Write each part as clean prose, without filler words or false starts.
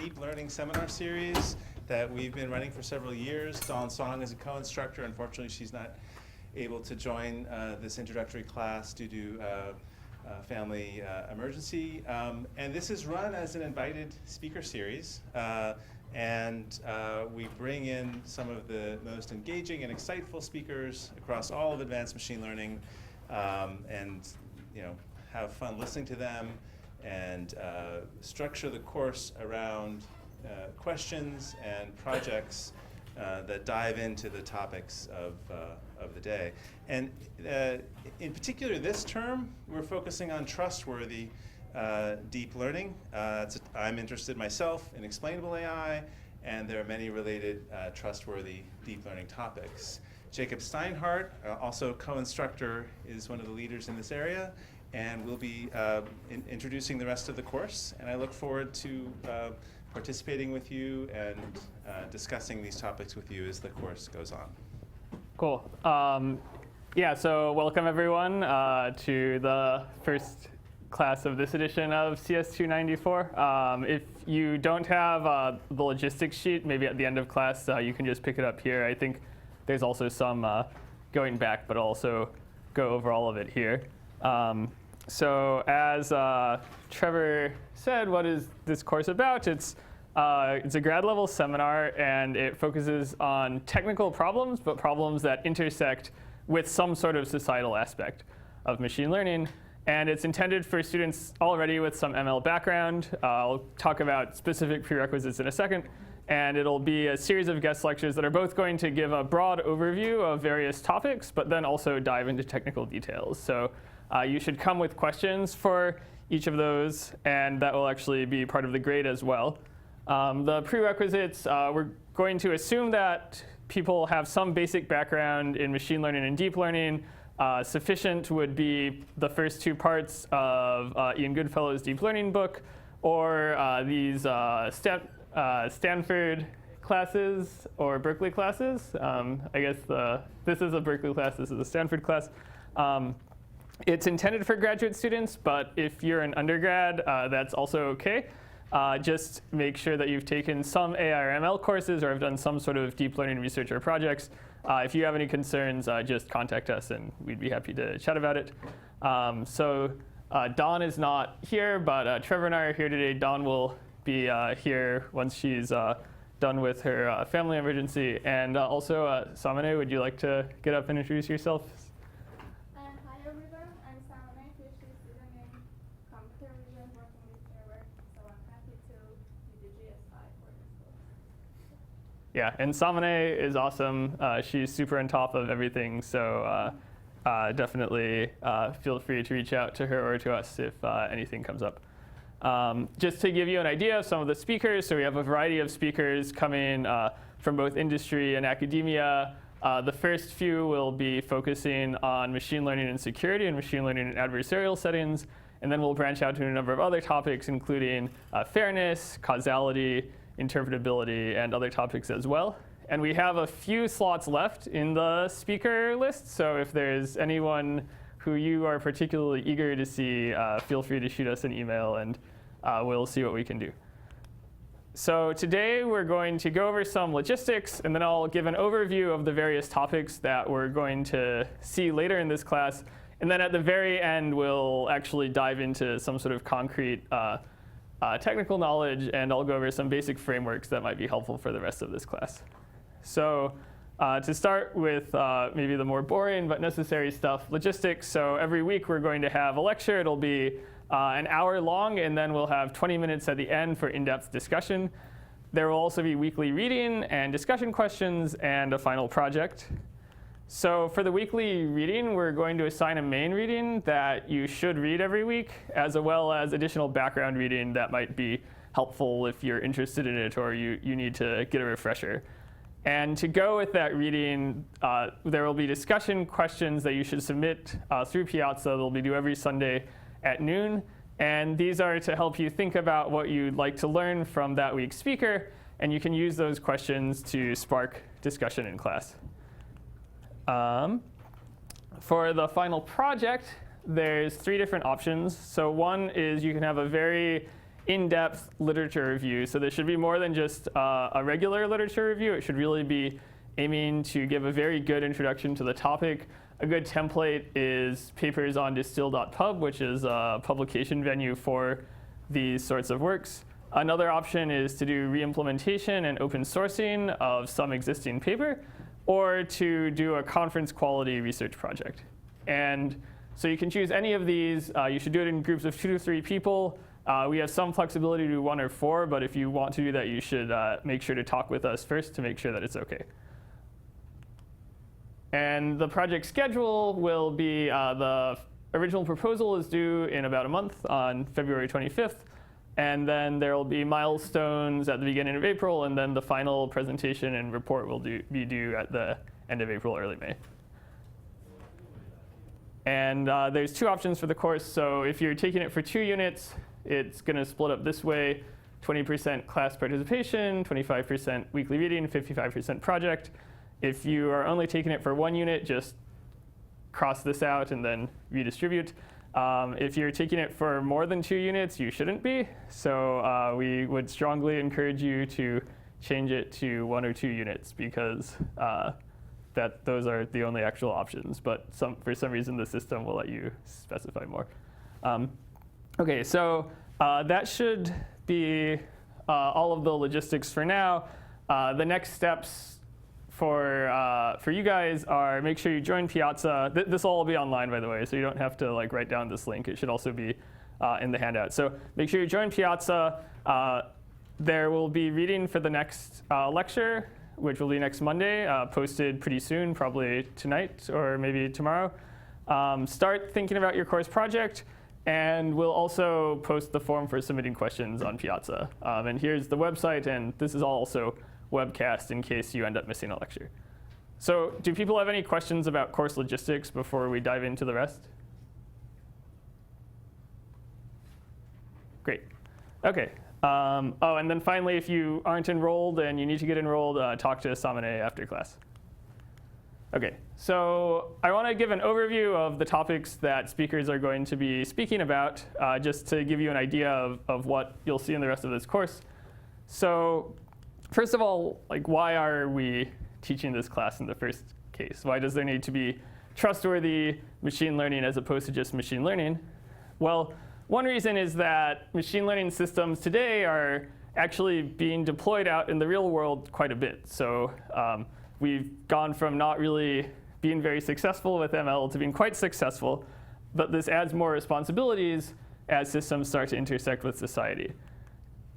deep learning seminar series that we've been running for several years. Dawn Song is a co-instructor. Unfortunately, she's not able to join this introductory class due to family emergency. And this is run as an invited speaker series. We bring in some of the most engaging and exciteful speakers across all of advanced machine learning, and have fun listening to them, and structure the course around questions and projects that dive into the topics of the day. And in particular this term, we're focusing on trustworthy deep learning. I'm interested myself in explainable AI, and there are many related trustworthy deep learning topics. Jacob Steinhardt, also co-instructor, is one of the leaders in this area, and we'll be introducing the rest of the course. And I look forward to participating with you and discussing these topics with you as the course goes on. Cool. Yeah, so welcome everyone to the first class of this edition of CS294. If you don't have the logistics sheet, maybe at the end of class, you can just pick it up here. I think there's also some going back, but I'll also go over all of it here. So as Trevor said, what is this course about? It's a grad level seminar, and it focuses on technical problems, but problems that intersect with some sort of societal aspect of machine learning. And it's intended for students already with some ML background. I'll talk about specific prerequisites in a second. And it'll be a series of guest lectures that are both going to give a broad overview of various topics, but then also dive into technical details. So you should come with questions for each of those, and that will actually be part of the grade as well. The prerequisites, we're going to assume that people have some basic background in machine learning and deep learning. Sufficient would be the first two parts of Ian Goodfellow's deep learning book, or these Stanford classes or Berkeley classes. I guess this is a Berkeley class, this is a Stanford class. It's intended for graduate students, but if you're an undergrad, that's also okay. Just make sure that you've taken some AI or ML courses or have done some sort of deep learning research or projects. If you have any concerns, just contact us and we'd be happy to chat about it. Dawn is not here, but Trevor and I are here today. Dawn will be here once she's done with her family emergency. And also, Samane, would you like to get up and introduce yourself? Hi everyone, I'm Samane, PhD student in computer vision working with Trevor. So I'm happy to be the GSI for this course. Yeah, and Samane is awesome. She's super on top of everything, so definitely feel free to reach out to her or to us if anything comes up. Just to give you an idea of some of the speakers, so we have a variety of speakers coming from both industry and academia. The first few will be focusing on machine learning and security and machine learning in adversarial settings. And then we'll branch out to a number of other topics, including fairness, causality, interpretability, and other topics as well. And we have a few slots left in the speaker list. So if there's anyone who you are particularly eager to see, feel free to shoot us an email, and we'll see what we can do. So today we're going to go over some logistics, and then I'll give an overview of the various topics that we're going to see later in this class. And then at the very end, we'll actually dive into some sort of concrete technical knowledge, and I'll go over some basic frameworks that might be helpful for the rest of this class. So to start with maybe the more boring but necessary stuff, logistics. So every week we're going to have a lecture. It'll be an hour long, and then we'll have 20 minutes at the end for in-depth discussion. There will also be weekly reading and discussion questions and a final project. So for the weekly reading, we're going to assign a main reading that you should read every week, as well as additional background reading that might be helpful if you're interested in it or you need to get a refresher. And to go with that reading, there will be discussion questions that you should submit through Piazza. They'll be due every Sunday at noon. And these are to help you think about what you'd like to learn from that week's speaker. And you can use those questions to spark discussion in class. For the final project, there's 3 different options. So one is you can have a very in-depth literature review. So this should be more than just a regular literature review. It should really be aiming to give a very good introduction to the topic. A good template is papers on distill.pub, which is a publication venue for these sorts of works. Another option is to do re-implementation and open sourcing of some existing paper, or to do a conference quality research project. And so you can choose any of these. You should do it in groups of 2 to 3 people. We have some flexibility to do 1 or 4, but if you want to do that, you should make sure to talk with us first to make sure that it's OK. And the project schedule will be the original proposal is due in about a month on February 25th. And then there will be milestones at the beginning of April, and then the final presentation and report will be due at the end of April, early May. And there's 2 options for the course. So if you're taking it for 2 units, it's going to split up this way: 20% class participation, 25% weekly reading, 55% project. If you are only taking it for 1 unit, just cross this out and then redistribute. If you're taking it for more than 2 units, you shouldn't be. So we would strongly encourage you to change it to 1 or 2 units, because those are the only actual options. But for some reason, the system will let you specify more. OK, so that should be all of the logistics for now. The next steps for you guys are, make sure you join Piazza. This will all be online, by the way, so you don't have to write down this link. It should also be in the handout. So make sure you join Piazza. There will be reading for the next lecture, which will be next Monday, posted pretty soon, probably tonight or maybe tomorrow. Start thinking about your course project, and we'll also post the form for submitting questions on Piazza. And here's the website, and this is also webcast in case you end up missing a lecture. So do people have any questions about course logistics before we dive into the rest? Great. OK. Oh, and then finally, if you aren't enrolled and you need to get enrolled, talk to Samane after class. OK, so I want to give an overview of the topics that speakers are going to be speaking about, just to give you an idea of what you'll see in the rest of this course. So first of all, why are we teaching this class in the first case? Why does there need to be trustworthy machine learning as opposed to just machine learning? Well, one reason is that machine learning systems today are actually being deployed out in the real world quite a bit. So we've gone from not really being very successful with ML to being quite successful. But this adds more responsibilities as systems start to intersect with society.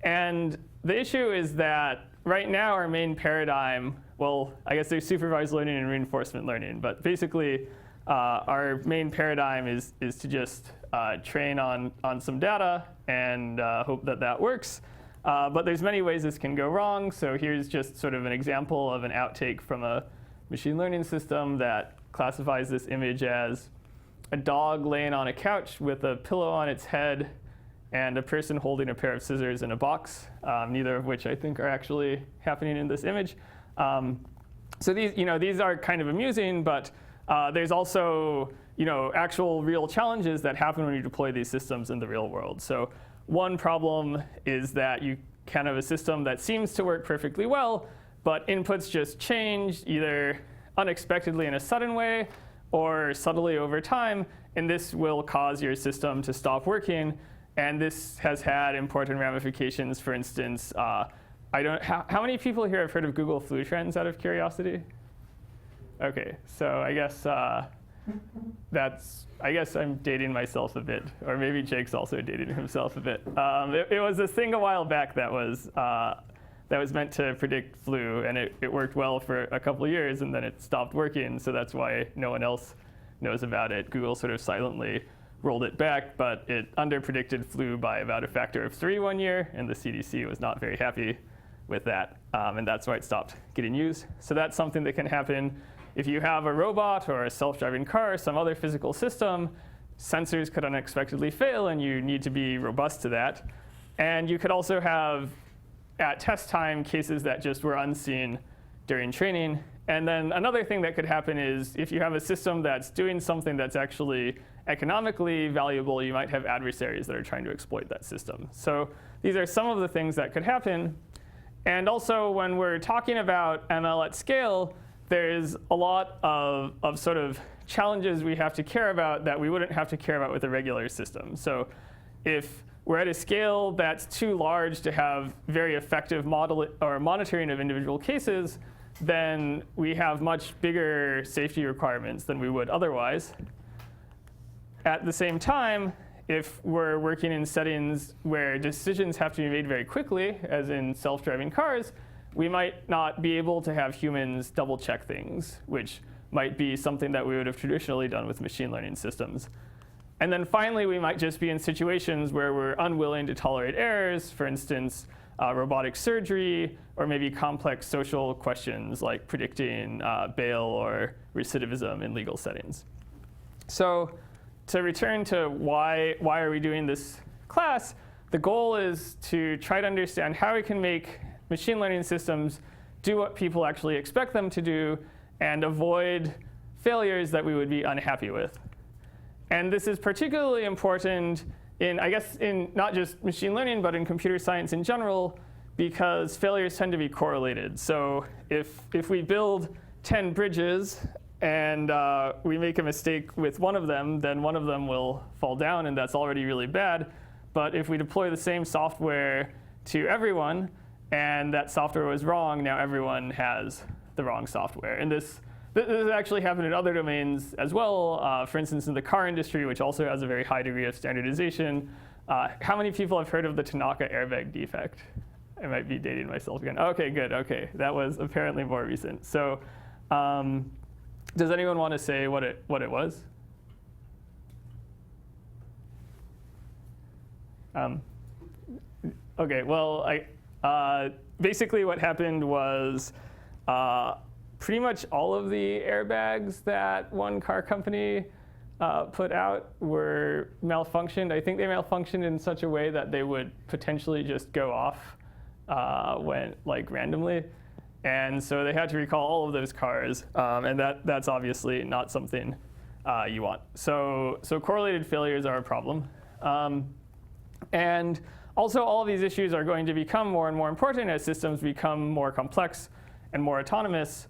And the issue is that right now, our main paradigm, well, I guess there's supervised learning and reinforcement learning. But basically, our main paradigm is to just train on some data and hope that that works. But there's many ways this can go wrong. So here's just sort of an example of an outtake from a machine learning system that classifies this image as a dog laying on a couch with a pillow on its head and a person holding a pair of scissors in a box, neither of which I think are actually happening in this image. So these are kind of amusing, but there's also actual real challenges that happen when you deploy these systems in the real world. So one problem is that you kind of have a system that seems to work perfectly well, but inputs just change either unexpectedly in a sudden way or subtly over time, and this will cause your system to stop working. And this has had important ramifications. For instance, how many people here have heard of Google Flu Trends out of curiosity? OK, so I guess I guess I'm dating myself a bit, or maybe Jake's also dating himself a bit. It was this thing a while back that was meant to predict flu, and it worked well for a couple of years, and then it stopped working. So that's why no one else knows about it. Google sort of silently rolled it back, but it underpredicted flu by about a factor of 3 one year, and the CDC was not very happy with that, and that's why it stopped getting used. So that's something that can happen if you have a robot or a self-driving car or some other physical system. Sensors could unexpectedly fail, and you need to be robust to that. And you could also have, at test time, cases that just were unseen during training. And then another thing that could happen is if you have a system that's doing something that's actually economically valuable, you might have adversaries that are trying to exploit that system. So these are some of the things that could happen. And also, when we're talking about ML at scale, there's a lot of sort of challenges we have to care about that we wouldn't have to care about with a regular system. So if we're at a scale that's too large to have very effective monitoring of individual cases, then we have much bigger safety requirements than we would otherwise. At the same time, if we're working in settings where decisions have to be made very quickly, as in self-driving cars, we might not be able to have humans double check things, which might be something that we would have traditionally done with machine learning systems. And then finally, we might just be in situations where we're unwilling to tolerate errors, for instance, robotic surgery, or maybe complex social questions like predicting bail or recidivism in legal settings. So to return to why are we doing this class, the goal is to try to understand how we can make machine learning systems do what people actually expect them to do and avoid failures that we would be unhappy with. And this is particularly important in, I guess, in not just machine learning, but in computer science in general, because failures tend to be correlated. So if we build 10 bridges and we make a mistake with one of them, then one of them will fall down, and that's already really bad. But if we deploy the same software to everyone, and that software was wrong, now everyone has the wrong software. And this has actually happened in other domains as well. For instance, in the car industry, which also has a very high degree of standardization. How many people have heard of the Tanaka airbag defect? I might be dating myself again. OK, good. OK, that was apparently more recent. So does anyone want to say what it was? OK, well, basically what happened was pretty much all of the airbags that one car company put out were malfunctioned. I think they malfunctioned in such a way that they would potentially just go off randomly. And so they had to recall all of those cars. And that's obviously not something you want. So correlated failures are a problem. And also, all of these issues are going to become more and more important as systems become more complex and more autonomous.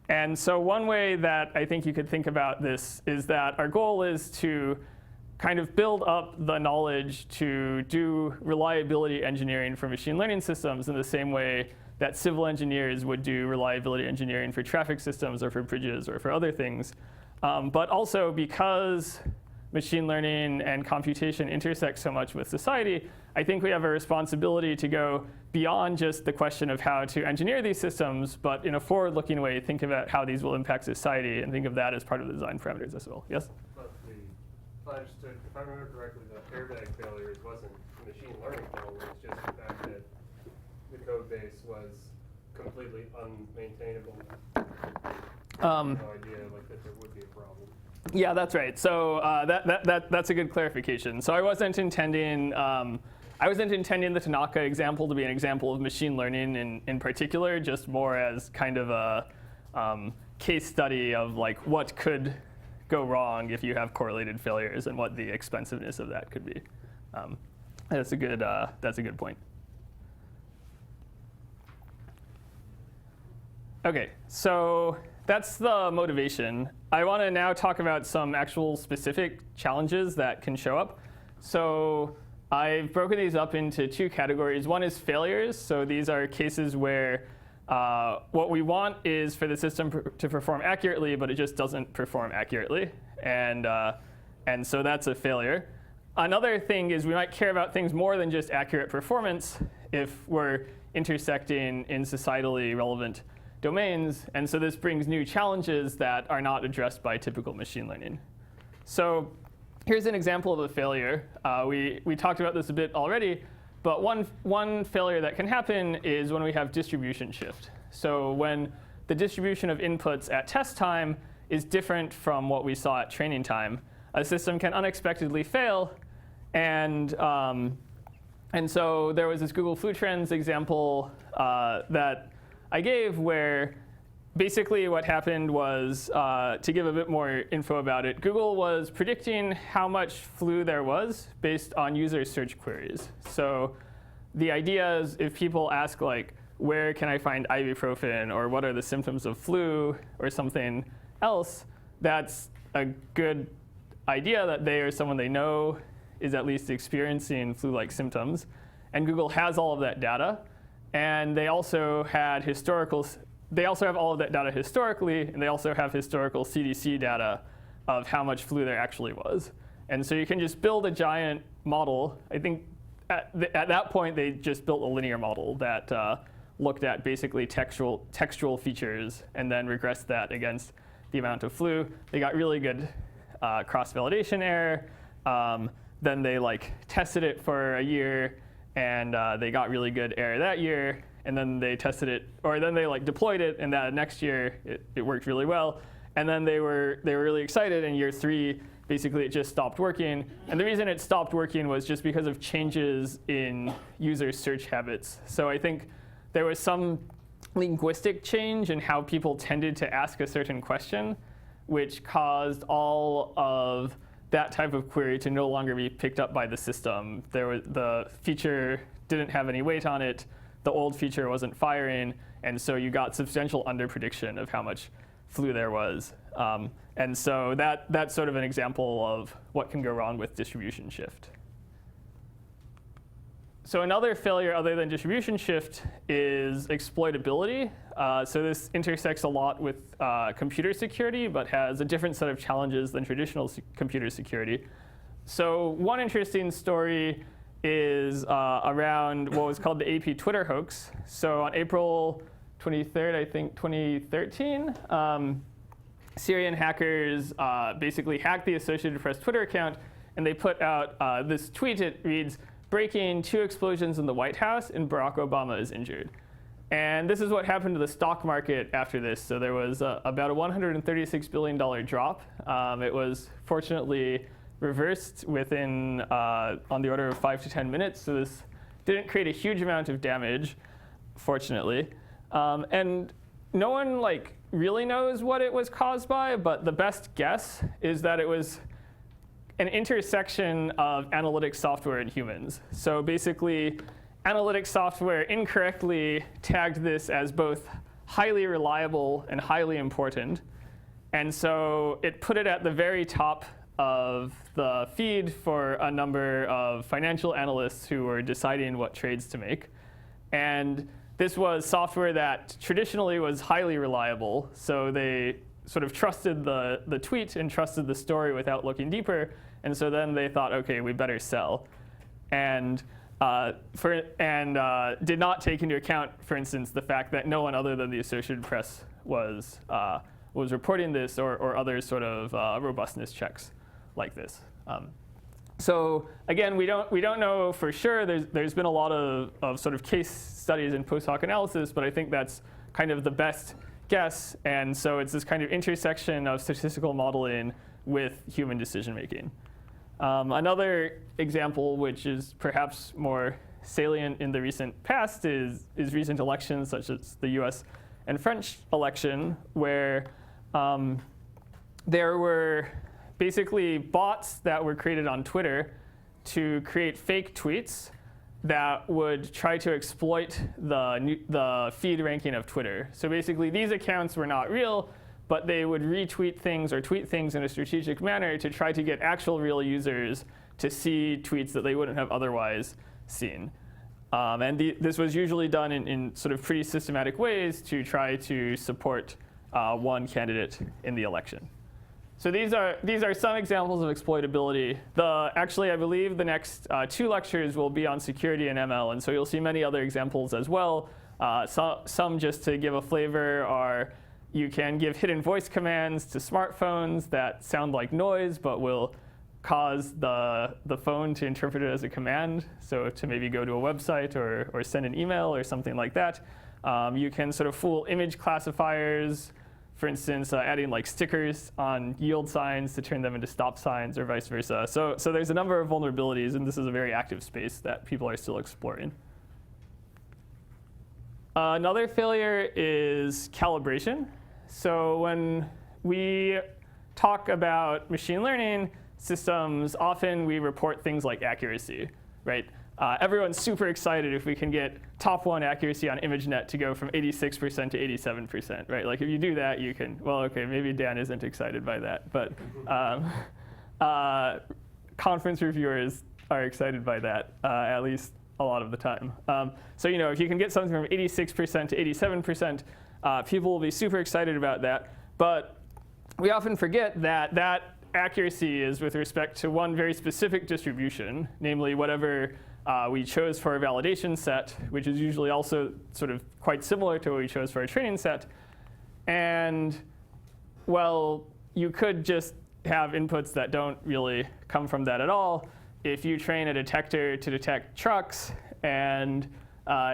And so one way that I think you could think about this is that our goal is to kind of build up the knowledge to do reliability engineering for machine learning systems in the same way that civil engineers would do reliability engineering for traffic systems or for bridges or for other things. But also, because machine learning and computation intersect so much with society, I think we have a responsibility to go beyond just the question of how to engineer these systems, but in a forward-looking way, think about how these will impact society and think of that as part of the design parameters as well. Yes? But if I remember correctly, the airbag failures wasn't a machine learning failure. It's just the fact that the code base was completely unmaintainable. I had no idea that there would be a problem. Yeah, that's right. So that's a good clarification. So I wasn't intending the Tanaka example to be an example of machine learning in particular, just more as kind of a case study of like what could go wrong if you have correlated failures and what the expensiveness of that could be. That's a good point. OK, so that's the motivation. I want to now talk about some actual specific challenges that can show up. So I've broken these up into two categories. One is failures. So these are cases where what we want is for the system to perform accurately, but it just doesn't perform accurately. And so that's a failure. Another thing is we might care about things more than just accurate performance if we're intersecting in societally relevant domains. And so this brings new challenges that are not addressed by typical machine learning. So here's an example of a failure. We talked about this a bit already. But one failure that can happen is when we have distribution shift. So when the distribution of inputs at test time is different from what we saw at training time, a system can unexpectedly fail. And so there was this Google Flu Trends example that I gave where basically what happened was, to give a bit more info about it, Google was predicting how much flu there was based on user search queries. So the idea is if people ask like, where can I find ibuprofen, or what are the symptoms of flu, or something else, that's a good idea that they or someone they know is at least experiencing flu-like symptoms. And Google has all of that data. And they also have all of that data historically, and they also have historical CDC data of how much flu there actually was. And so you can just build a giant model. I think at that point, they just built a linear model that looked at basically textual features and then regressed that against the amount of flu. They got really good cross-validation error. Then they tested it for a year, and they got really good error that year. And then they tested it, or then they deployed it, and that next year it worked really well. And then they were really excited. In year 3, basically it just stopped working. And the reason it stopped working was just because of changes in user search habits. So I think there was some linguistic change in how people tended to ask a certain question, which caused all of that type of query to no longer be picked up by the system. The feature didn't have any weight on it. The old feature wasn't firing. And so you got substantial underprediction of how much flu there was. And so that's sort of an example of what can go wrong with distribution shift. So another failure other than distribution shift is exploitability. So this intersects a lot with computer security, but has a different set of challenges than traditional computer security. So one interesting story is around what was called the AP Twitter hoax. So on April 23rd, I think, 2013, Syrian hackers basically hacked the Associated Press Twitter account, and they put out this tweet. It reads, "Breaking: 2 explosions in the White House and Barack Obama is injured." And this is what happened to the stock market after this. So there was about a $136 billion drop. It was fortunately reversed within on the order of 5 to 10 minutes. So this didn't create a huge amount of damage, fortunately. And no one really knows what it was caused by, but the best guess is that it was an intersection of analytics software and humans. So basically, analytics software incorrectly tagged this as both highly reliable and highly important. And so it put it at the very top of the feed for a number of financial analysts who were deciding what trades to make. And this was software that traditionally was highly reliable. So they sort of trusted the tweet and trusted the story without looking deeper. And so then they thought, OK, we better sell. And did not take into account, for instance, the fact that no one other than the Associated Press was reporting this or other sort of robustness checks like this. So again, we don't know for sure. There's been a lot of sort of case studies and post hoc analysis, but I think that's kind of the best guess. And so it's this kind of intersection of statistical modeling with human decision making. Another example, which is perhaps more salient in the recent past, is recent elections, such as the US and French election, where there were basically bots that were created on Twitter to create fake tweets that would try to exploit the feed ranking of Twitter. So basically, these accounts were not real, but they would retweet things or tweet things in a strategic manner to try to get actual real users to see tweets that they wouldn't have otherwise seen. This was usually done in sort of pretty systematic ways to try to support one candidate in the election. So these are some examples of exploitability. Actually, I believe the next 2 lectures will be on security and ML, and so you'll see many other examples as well. Some just to give a flavor are you can give hidden voice commands to smartphones that sound like noise, but will cause the phone to interpret it as a command. So to maybe go to a website or send an email or something like that. You can sort of fool image classifiers, for instance, adding stickers on yield signs to turn them into stop signs or vice versa. So there's a number of vulnerabilities, and this is a very active space that people are still exploring. Another failure is calibration. So when we talk about machine learning systems, often we report things like accuracy, right? Everyone's super excited if we can get top 1 accuracy on ImageNet to go from 86% to 87%, right? Like if you do that, you can, well, okay, maybe Dan isn't excited by that, but conference reviewers are excited by that, at least a lot of the time. So if you can get something from 86% to 87%, people will be super excited about that. But we often forget that that accuracy is with respect to one very specific distribution, namely whatever we chose for a validation set, which is usually also sort of quite similar to what we chose for a training set. And, well, you could just have inputs that don't really come from that at all. If you train a detector to detect trucks and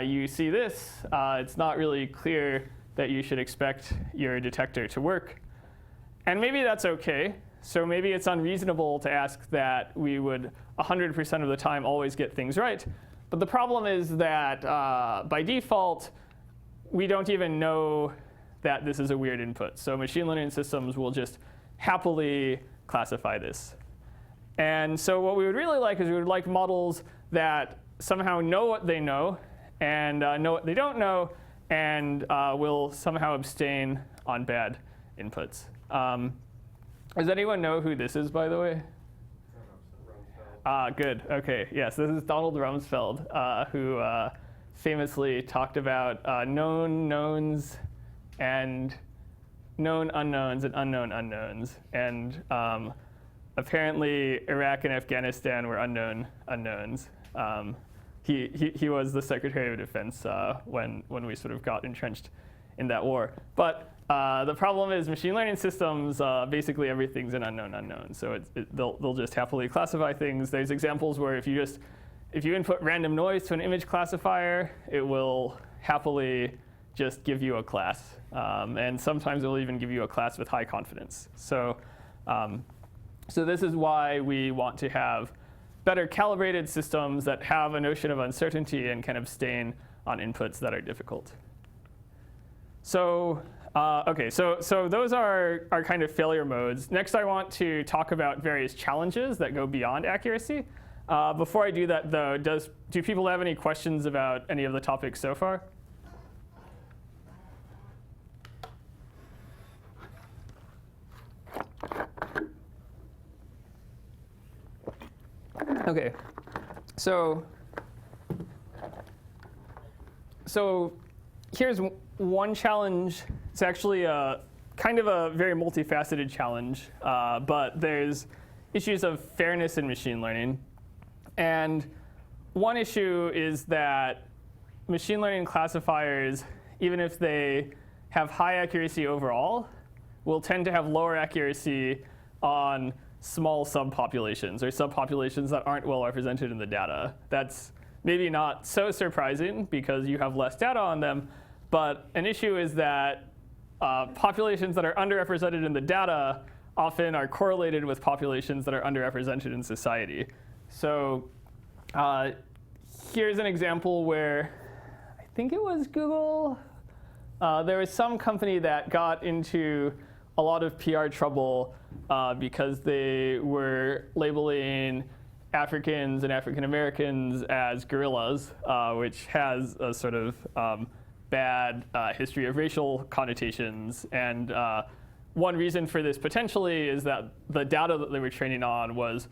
you see this, it's not really clear that you should expect your detector to work. And maybe that's OK. So maybe it's unreasonable to ask that we would 100% of the time always get things right. But the problem is that by default, we don't even know that this is a weird input. So machine learning systems will just happily classify this. And so what we would really like is we would like models that somehow know what they know and know what they don't know and will somehow abstain on bad inputs. Does anyone know who this is, by the way? Good. OK. Yes, this is Donald Rumsfeld, who famously talked about known knowns and known unknowns and unknown unknowns. And apparently, Iraq and Afghanistan were unknown unknowns. He was the Secretary of Defense when we sort of got entrenched in that war. But the problem is machine learning systems, basically everything's an unknown unknown. So they'll just happily classify things. There's examples where if you input random noise to an image classifier, it will happily just give you a class. And sometimes it will even give you a class with high confidence. So this is why we want to have better calibrated systems that have a notion of uncertainty and can abstain on inputs that are difficult. So OK, so those are our kind of failure modes. Next, I want to talk about various challenges that go beyond accuracy. Before I do that, though, do people have any questions about any of the topics so far? OK, so here's one challenge. It's actually kind of a very multifaceted challenge, but there's issues of fairness in machine learning. And one issue is that machine learning classifiers, even if they have high accuracy overall, will tend to have lower accuracy on small subpopulations or subpopulations that aren't well represented in the data. That's maybe not so surprising because you have less data on them. But an issue is that populations that are underrepresented in the data often are correlated with populations that are underrepresented in society. So here's an example where I think it was Google. There was some company that got into a lot of PR trouble because they were labeling Africans and African Americans as gorillas, which has a sort of bad history of racial connotations. And one reason for this potentially is that the data that they were training on was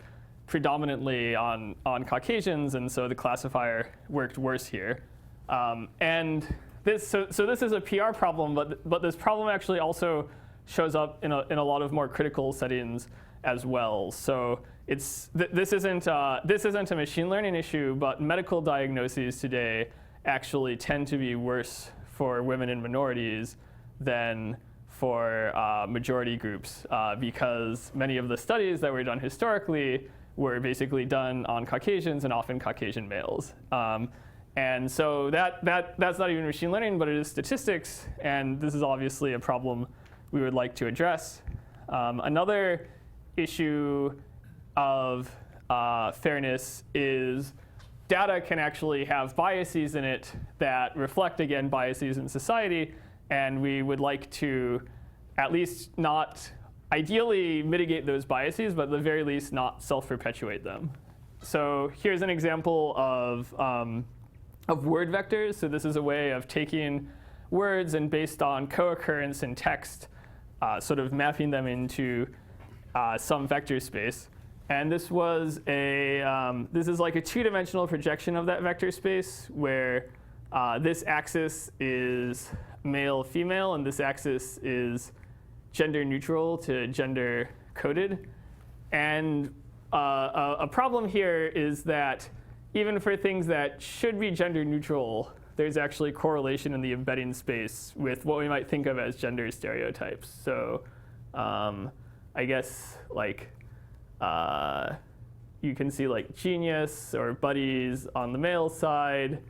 predominantly on Caucasians, and so the classifier worked worse here. And this, so this is a PR problem, but this problem actually also shows up in a lot of more critical settings as well. So this isn't a machine learning issue, but medical diagnoses today actually tend to be worse for women and minorities than for majority groups because many of the studies that were done historically were basically done on Caucasians and often Caucasian males. And so that's not even machine learning, but it is statistics. And this is obviously a problem we would like to address. Another issue of fairness is data can actually have biases in it that reflect, again, biases in society. And we would like to at least not ideally mitigate those biases, but at the very least not self-perpetuate them. So here's an example of word vectors. So this is a way of taking words and based on co-occurrence in text, sort of mapping them into some vector space. And this was this is like a two-dimensional projection of that vector space where this axis is male, female, and this axis is gender neutral to gender coded. And a problem here is that even for things that should be gender neutral, there's actually correlation in the embedding space with what we might think of as gender stereotypes. So I guess like you can see like genius or buddies on the male side,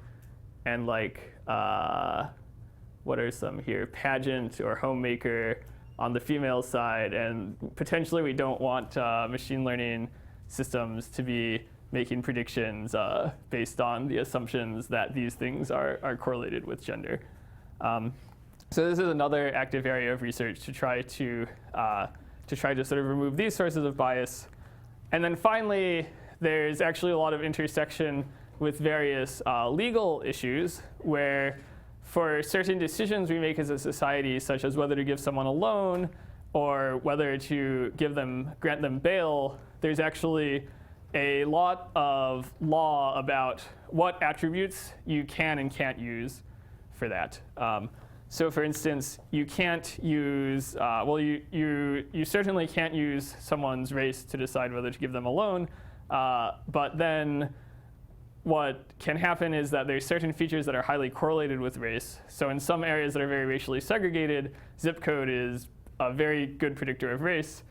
and like what are some here? Pageant or homemaker on the female side. And potentially we don't want machine learning systems to be making predictions based on the assumptions that these things are correlated with gender. So this is another active area of research to try to sort of remove these sources of bias. And then finally, there's actually a lot of intersection with various legal issues where for certain decisions we make as a society, such as whether to give someone a loan or whether to grant them bail, there's actually a lot of law about what attributes you can and can't use for that. So for instance, you can't use, you certainly can't use someone's race to decide whether to give them a loan, but then what can happen is that there's certain features that are highly correlated with race. So in some areas that are very racially segregated, zip code is a very good predictor of race.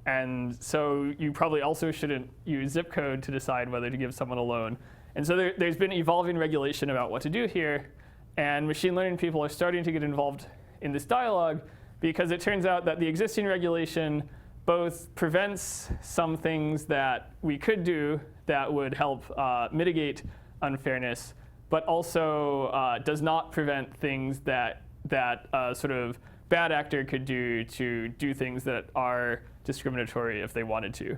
And so you probably also shouldn't use zip code to decide whether to give someone a loan. And so there's been evolving regulation about what to do here. And machine learning people are starting to get involved in this dialogue because it turns out that the existing regulation both prevents some things that we could do that would help mitigate unfairness, but also does not prevent things that sort of bad actor could do to do things that are discriminatory if they wanted to.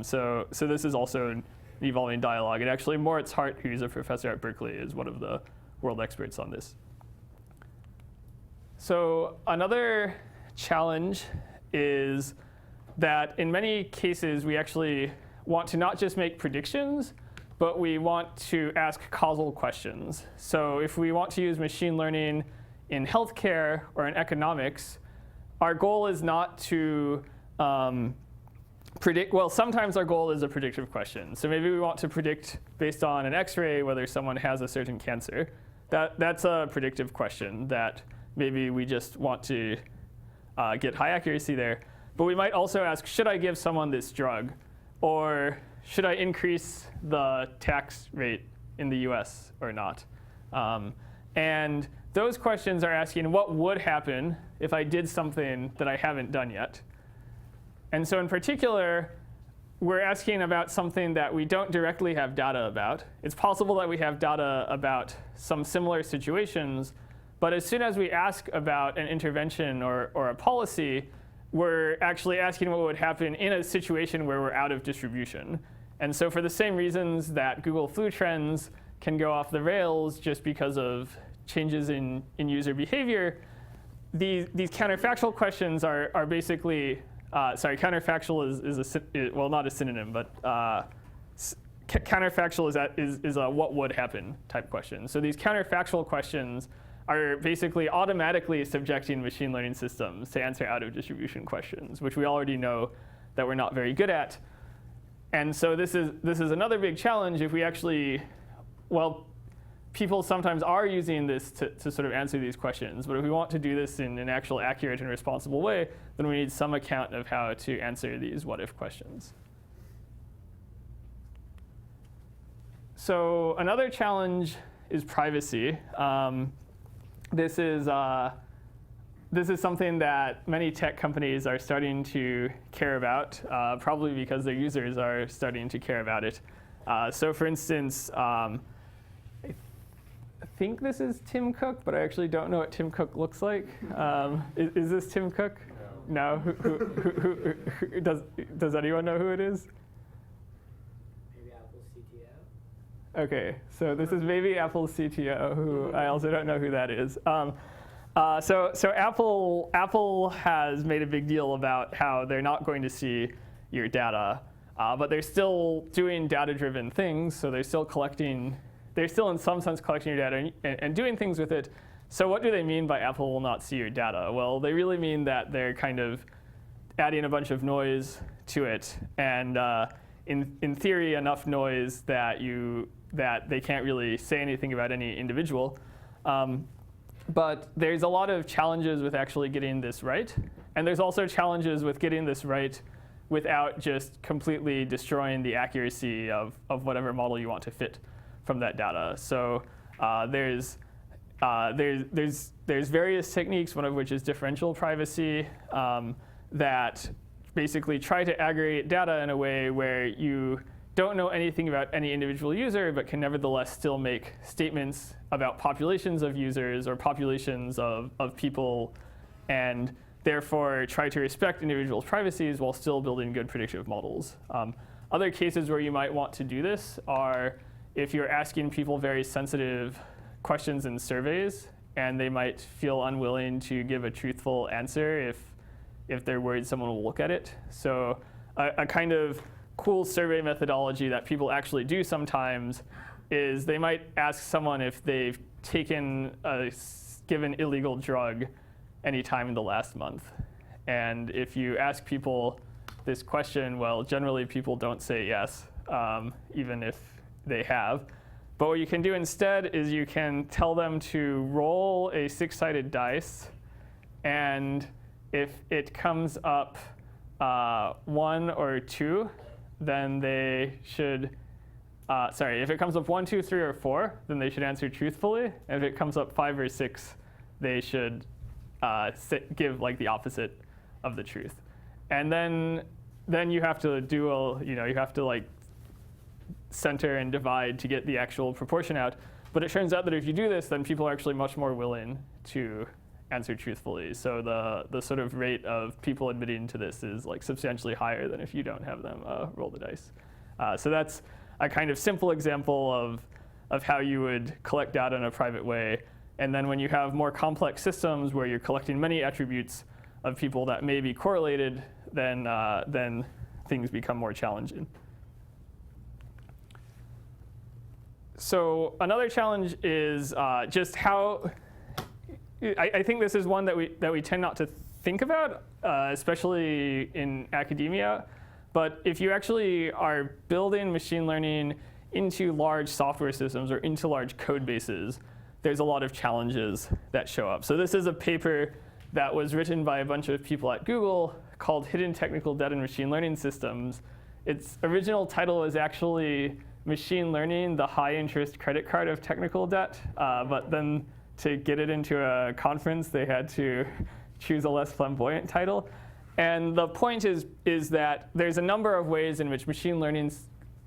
So this is also an evolving dialogue. And actually, Moritz Hart, who's a professor at Berkeley, is one of the world experts on this. So another challenge is that in many cases, we actually want to not just make predictions, but we want to ask causal questions. So if we want to use machine learning in healthcare or in economics, our goal is not to predict. Well, sometimes our goal is a predictive question. So maybe we want to predict based on an X-ray whether someone has a certain cancer. That's a predictive question that maybe we just want to get high accuracy there. But we might also ask, should I give someone this drug? Or should I increase the tax rate in the US or not? And those questions are asking what would happen if I did something that I haven't done yet. And so in particular, we're asking about something that we don't directly have data about. It's possible that we have data about some similar situations, but as soon as we ask about an intervention or a policy, we're actually asking what would happen in a situation where we're out of distribution. And so for the same reasons that Google flu trends can go off the rails just because of changes in user behavior, these counterfactual questions are basically, counterfactual is well, not a synonym, but counterfactual is a what would happen type question. So these counterfactual questions are basically automatically subjecting machine learning systems to answer out of distribution questions, which we already know that we're not very good at. And so this is another big challenge if we actually, well, people sometimes are using this to sort of answer these questions. But if we want to do this in an actual accurate and responsible way, then we need some account of how to answer these what-if questions. So another challenge is privacy. This is something that many tech companies are starting to care about, probably because their users are starting to care about it. So for instance, I think this is Tim Cook, but I actually don't know what Tim Cook looks like. Is this Tim Cook? No? Who does anyone know who it is? Maybe Apple's CTO? Okay, so this is maybe Apple's CTO, who I also don't know who that is. So Apple has made a big deal about how they're not going to see your data, but they're still doing data-driven things. So they're still in some sense collecting your data and doing things with it. So what do they mean by Apple will not see your data? Well, they really mean that they're kind of adding a bunch of noise to it, and in theory, enough noise that they can't really say anything about any individual. But there's a lot of challenges with actually getting this right. And there's also challenges with getting this right without just completely destroying the accuracy of whatever model you want to fit from that data. So there's various techniques, one of which is differential privacy, that basically try to aggregate data in a way where you don't know anything about any individual user, but can nevertheless still make statements about populations of users or populations of people, and therefore try to respect individuals' privacies while still building good predictive models. Other cases where you might want to do this are if you're asking people very sensitive questions in surveys, and they might feel unwilling to give a truthful answer if they're worried someone will look at it. So a kind of cool survey methodology that people actually do sometimes is they might ask someone if they've taken a given illegal drug any time in the last month. And if you ask people this question, well, generally people don't say yes, even if they have. But what you can do instead is you can tell them to roll a 6-sided dice, and if it comes up 1 or 2, then they should, if it comes up 1, 2, 3, or 4, then they should answer truthfully. And if it comes up 5 or 6, they should give like the opposite of the truth. And then you have to do you have to like center and divide to get the actual proportion out. But it turns out that if you do this, then people are actually much more willing to answer truthfully. So the sort of rate of people admitting to this is like substantially higher than if you don't have them roll the dice. So that's a kind of simple example of how you would collect data in a private way. And then when you have more complex systems where you're collecting many attributes of people that may be correlated, then things become more challenging. So another challenge is just how, I think this is one that we tend not to think about, especially in academia. But if you actually are building machine learning into large software systems or into large code bases, there's a lot of challenges that show up. So this is a paper that was written by a bunch of people at Google called Hidden Technical Debt in Machine Learning Systems. Its original title was actually Machine Learning, the High-Interest Credit Card of Technical Debt. But then to get it into a conference, they had to choose a less flamboyant title. And the point is that there's a number of ways in which machine learning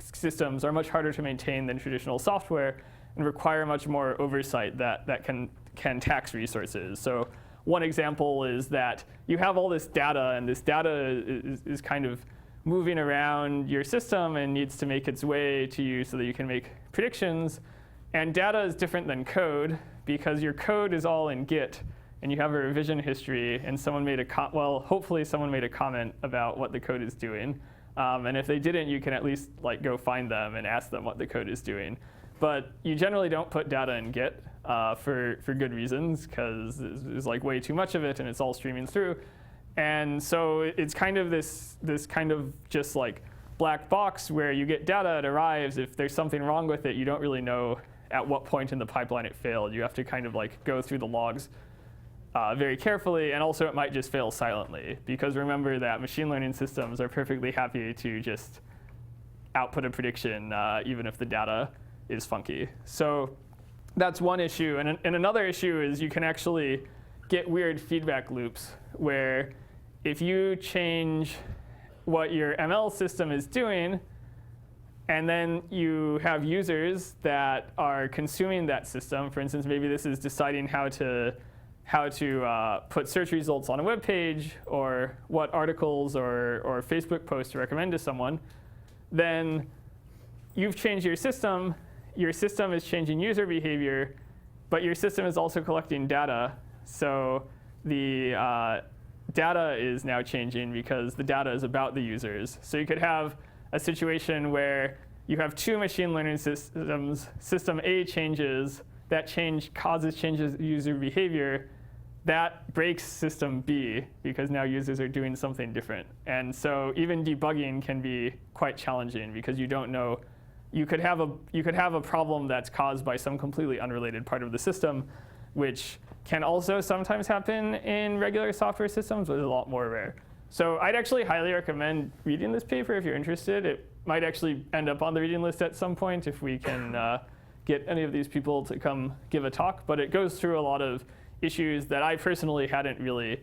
systems are much harder to maintain than traditional software and require much more oversight that can tax resources. So one example is that you have all this data, and this data is kind of moving around your system and needs to make its way to you so that you can make predictions. And data is different than code because your code is all in Git, and you have a revision history, and someone made hopefully someone made a comment about what the code is doing. And if they didn't, you can at least like go find them and ask them what the code is doing. But you generally don't put data in Git for good reasons, because there's like way too much of it, and it's all streaming through. And so it's kind of this kind of just like black box where you get data, it arrives. If there's something wrong with it, you don't really know at what point in the pipeline it failed. You have to kind of like go through the logs very carefully, and also it might just fail silently, because remember that machine learning systems are perfectly happy to just output a prediction even if the data is funky. So that's one issue. And another issue is you can actually get weird feedback loops where if you change what your ML system is doing, and then you have users that are consuming that system, for instance, maybe this is deciding how how to put search results on a web page or what articles or Facebook posts to recommend to someone, then you've changed your system is changing user behavior, but your system is also collecting data. So the data is now changing because the data is about the users. So you could have a situation where you have two machine learning systems. System A changes, that change causes changes in user behavior. That breaks system B because now users are doing something different. And so even debugging can be quite challenging because you don't know. You could have a problem that's caused by some completely unrelated part of the system, which can also sometimes happen in regular software systems, but is a lot more rare. So I'd actually highly recommend reading this paper if you're interested. It might actually end up on the reading list at some point if we can get any of these people to come give a talk. But it goes through a lot of issues that I personally hadn't really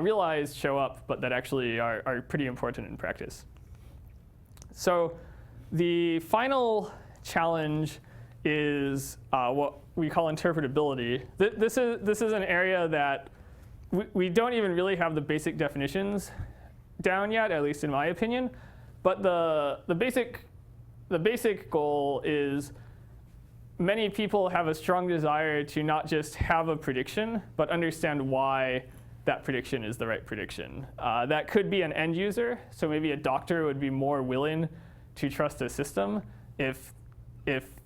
realized show up, but that actually are pretty important in practice. So the final challenge is what we call interpretability. This is an area that we don't even really have the basic definitions down yet, at least in my opinion. But the basic goal is many people have a strong desire to not just have a prediction, but understand why that prediction is the right prediction. That could be an end user. So maybe a doctor would be more willing to trust a system if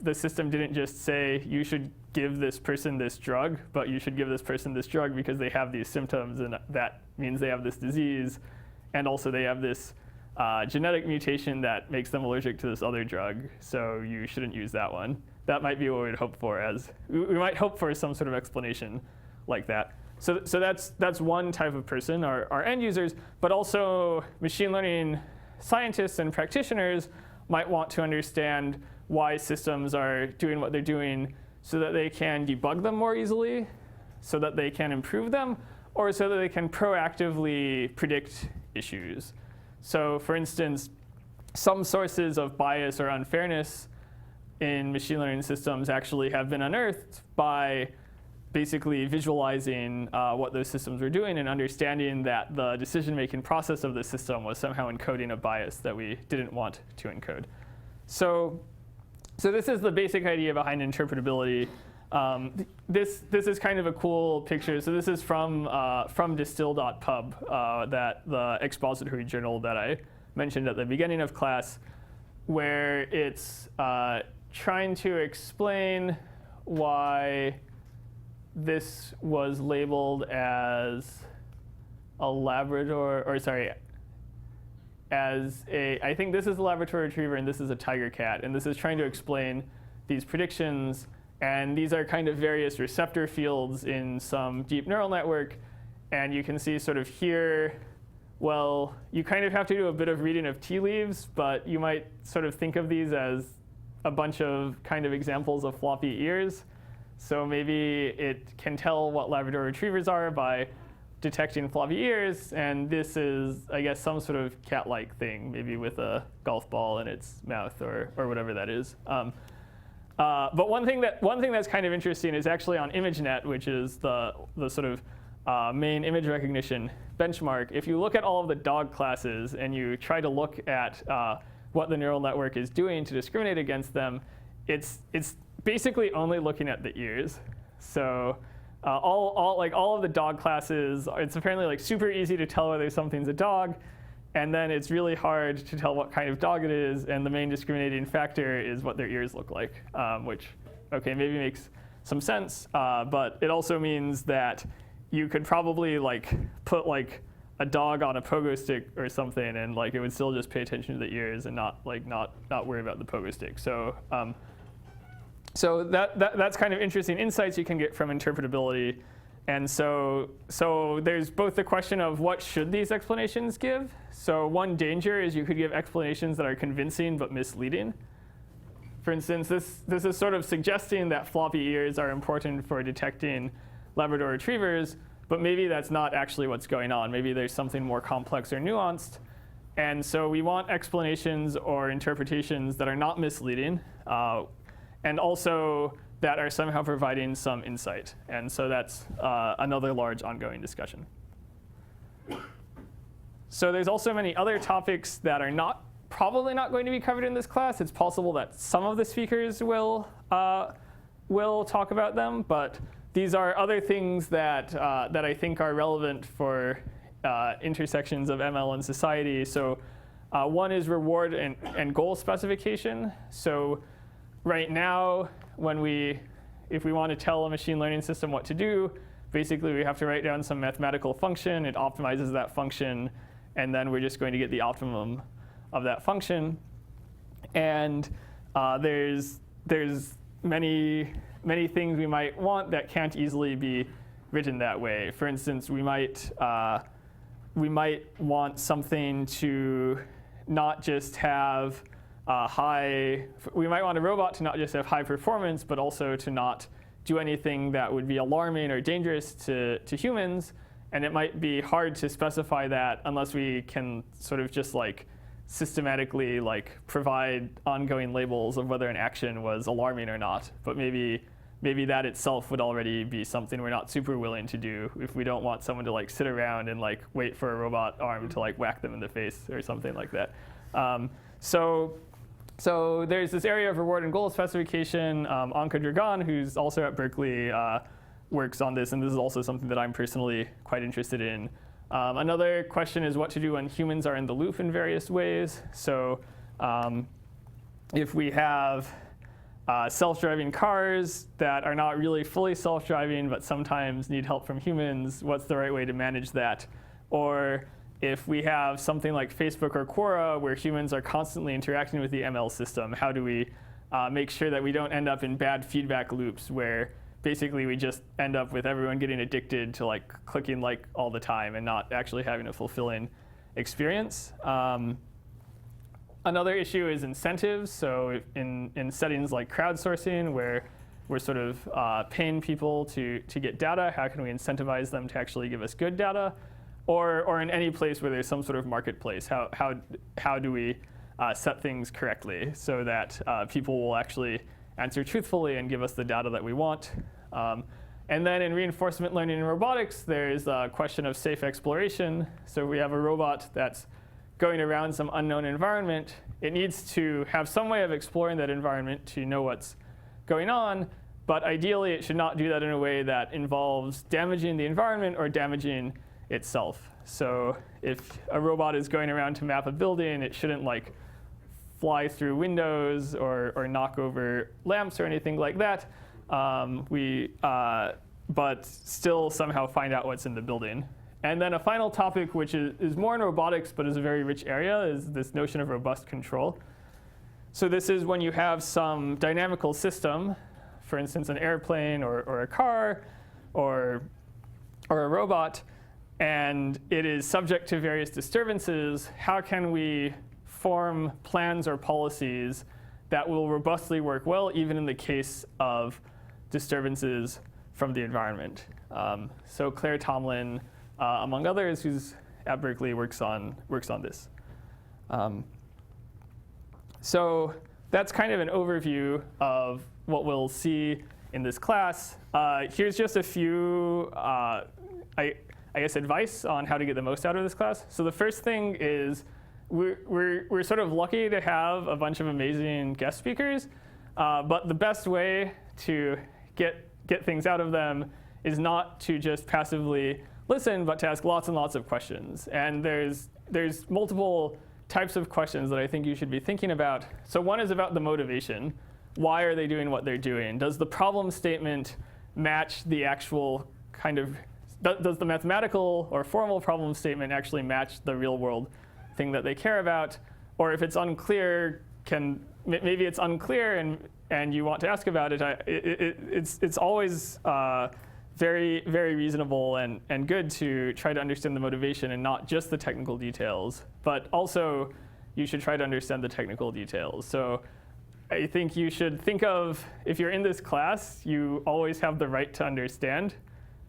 the system didn't just say, you should give this person this drug, but you should give this person this drug because they have these symptoms, and that means they have this disease, and also they have this genetic mutation that makes them allergic to this other drug, so you shouldn't use that one. That might be what we'd hope for. We might hope for some sort of explanation like that. So that's one type of person, our end users, but also machine learning scientists and practitioners might want to understand why systems are doing what they're doing so that they can debug them more easily, so that they can improve them, or so that they can proactively predict issues. So for instance, some sources of bias or unfairness in machine learning systems actually have been unearthed by basically visualizing what those systems were doing and understanding that the decision-making process of the system was somehow encoding a bias that we didn't want to encode. So this is the basic idea behind interpretability. This is kind of a cool picture. So this is from distill.pub, that the expository journal that I mentioned at the beginning of class, where it's trying to explain why this was labeled as a Labrador, or sorry, as a, I think this is a Labrador retriever and this is a tiger cat. And this is trying to explain these predictions. And these are kind of various receptor fields in some deep neural network. And you can see sort of here, well, you kind of have to do a bit of reading of tea leaves, but you might sort of think of these as a bunch of kind of examples of floppy ears. So maybe it can tell what Labrador retrievers are by detecting floppy ears, and this is, I guess, some sort of cat-like thing, maybe with a golf ball in its mouth or whatever that is. But one thing that's kind of interesting is actually on ImageNet, which is the sort of main image recognition benchmark. If you look at all of the dog classes and you try to look at what the neural network is doing to discriminate against them, it's basically only looking at the ears. So all of the dog classes, it's apparently like super easy to tell whether something's a dog, and then it's really hard to tell what kind of dog it is, and the main discriminating factor is what their ears look like, which, okay, maybe makes some sense, but it also means that you could probably like put like a dog on a pogo stick or something, and like it would still just pay attention to the ears and not worry about the pogo stick. So so that's kind of interesting insights you can get from interpretability. And so there's both the question of what should these explanations give. So one danger is you could give explanations that are convincing but misleading. For instance, this is sort of suggesting that floppy ears are important for detecting Labrador retrievers, but maybe that's not actually what's going on. Maybe there's something more complex or nuanced. And so we want explanations or interpretations that are not misleading, and also that are somehow providing some insight. And so that's another large ongoing discussion. So there's also many other topics that are probably not going to be covered in this class. It's possible that some of the speakers will talk about them, but these are other things that I think are relevant for intersections of ML and society. So one is reward and goal specification. So right now, if we want to tell a machine learning system what to do, basically we have to write down some mathematical function. It optimizes that function, and then we're just going to get the optimum of that function. And there's many things we might want that can't easily be written that way. For instance, we might want something to not just have we might want a robot to not just have high performance, but also to not do anything that would be alarming or dangerous to humans. And it might be hard to specify that unless we can sort of just systematically provide ongoing labels of whether an action was alarming or not. But maybe that itself would already be something we're not super willing to do if we don't want someone to sit around and wait for a robot arm to whack them in the face or something like that. So there's this area of reward and goal specification. Anka Dragan, who's also at Berkeley, works on this, and this is also something that I'm personally quite interested in. Another question is what to do when humans are in the loop in various ways. So if we have self-driving cars that are not really fully self-driving but sometimes need help from humans, what's the right way to manage that? Or if we have something like Facebook or Quora where humans are constantly interacting with the ML system, how do we make sure that we don't end up in bad feedback loops where basically we just end up with everyone getting addicted to clicking all the time and not actually having a fulfilling experience? Another issue is incentives. So in settings like crowdsourcing, where we're sort of paying people to get data, how can we incentivize them to actually give us good data? Or in any place where there's some sort of marketplace, how do we set things correctly so that people will actually answer truthfully and give us the data that we want? And then in reinforcement learning and robotics, there's a question of safe exploration. So we have a robot that's going around some unknown environment. It needs to have some way of exploring that environment to know what's going on. But ideally, it should not do that in a way that involves damaging the environment or damaging itself. So if a robot is going around to map a building, it shouldn't fly through windows or knock over lamps or anything like that. But still somehow find out what's in the building. And then a final topic, which is more in robotics, but is a very rich area, is this notion of robust control. So this is when you have some dynamical system, for instance, an airplane or a car or a robot, and it is subject to various disturbances. How can we form plans or policies that will robustly work well, even in the case of disturbances from the environment? So Claire Tomlin, among others, who's at Berkeley, works on this. So that's kind of an overview of what we'll see in this class. Here's just a few, I guess, advice on how to get the most out of this class. So the first thing is we're sort of lucky to have a bunch of amazing guest speakers, but the best way to get things out of them is not to just passively listen, but to ask lots and lots of questions. And there's multiple types of questions that I think you should be thinking about. So one is about the motivation. Why are they doing what they're doing? Does the problem statement match the actual does the mathematical or formal problem statement actually match the real world thing that they care about? Or if it's unclear, maybe it's unclear and you want to ask about it, it's always very, very reasonable and good to try to understand the motivation and not just the technical details, but also you should try to understand the technical details. So I think you should think of, if you're in this class, you always have the right to understand.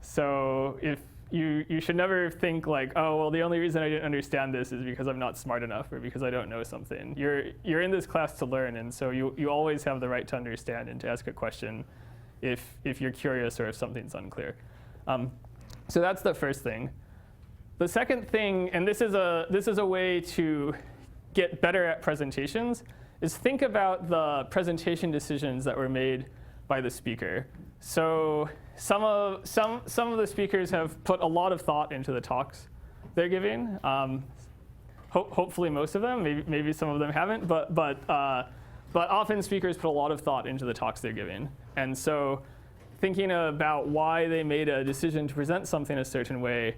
So if you should never think oh, well, the only reason I didn't understand this is because I'm not smart enough or because I don't know something. You're in this class to learn, and so you always have the right to understand and to ask a question if you're curious or if something's unclear. So that's the first thing. The second thing, and this is a way to get better at presentations, is think about the presentation decisions that were made by the speaker. So some of the speakers have put a lot of thought into the talks they're giving. Hopefully most of them, maybe some of them haven't, but often speakers put a lot of thought into the talks they're giving. And so thinking about why they made a decision to present something a certain way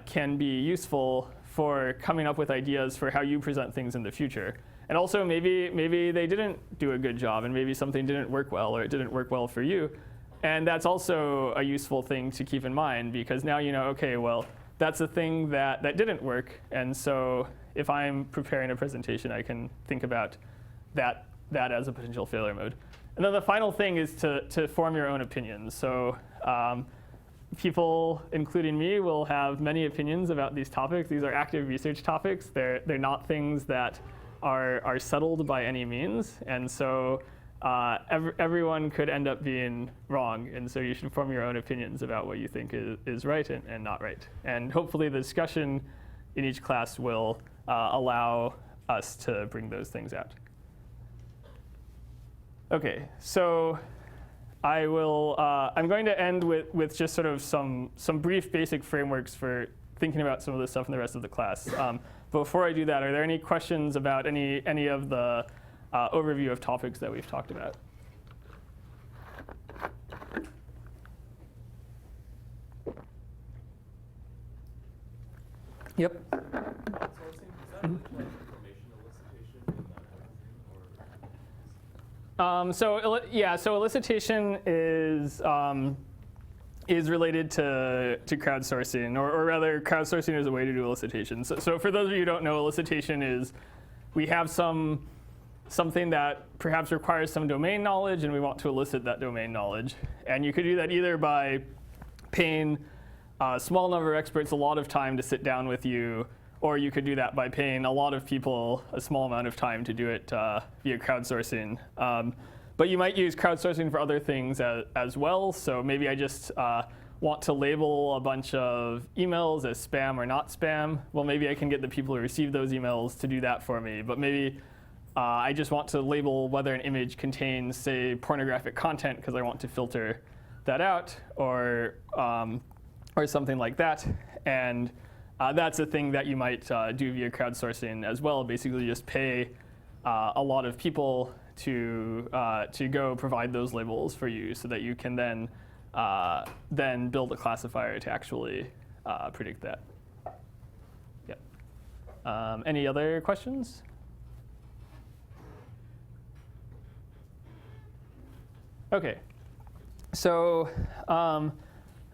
can be useful for coming up with ideas for how you present things in the future. And also maybe they didn't do a good job and maybe something didn't work well or it didn't work well for you. And that's also a useful thing to keep in mind because now you know, okay, well, that's a thing that didn't work. And so if I'm preparing a presentation, I can think about that as a potential failure mode. And then the final thing is to form your own opinions. So people, including me, will have many opinions about these topics. These are active research topics. They're not things that are settled by any means. And so everyone could end up being wrong. And so you should form your own opinions about what you think is right and not right. And hopefully the discussion in each class will allow us to bring those things out. Okay, so I'm going to end with just sort of some brief basic frameworks for thinking about some of this stuff in the rest of the class. Before I do that, are there any questions about any of the overview of topics that we've talked about? Yep. So elicitation is related to crowdsourcing, or rather, crowdsourcing is a way to do elicitation. So for those of you who don't know, elicitation is we have something that perhaps requires some domain knowledge, and we want to elicit that domain knowledge. And you could do that either by paying a small number of experts a lot of time to sit down with you, or you could do that by paying a lot of people a small amount of time to do it via crowdsourcing. But you might use crowdsourcing for other things as well. So maybe I just want to label a bunch of emails as spam or not spam. Well, maybe I can get the people who receive those emails to do that for me. But maybe I just want to label whether an image contains, say, pornographic content because I want to filter that out, or something like that. And that's a thing that you might do via crowdsourcing as well. Basically, just pay a lot of people to go provide those labels for you, so that you can then build a classifier to actually predict that. Yeah. Any other questions? Okay. So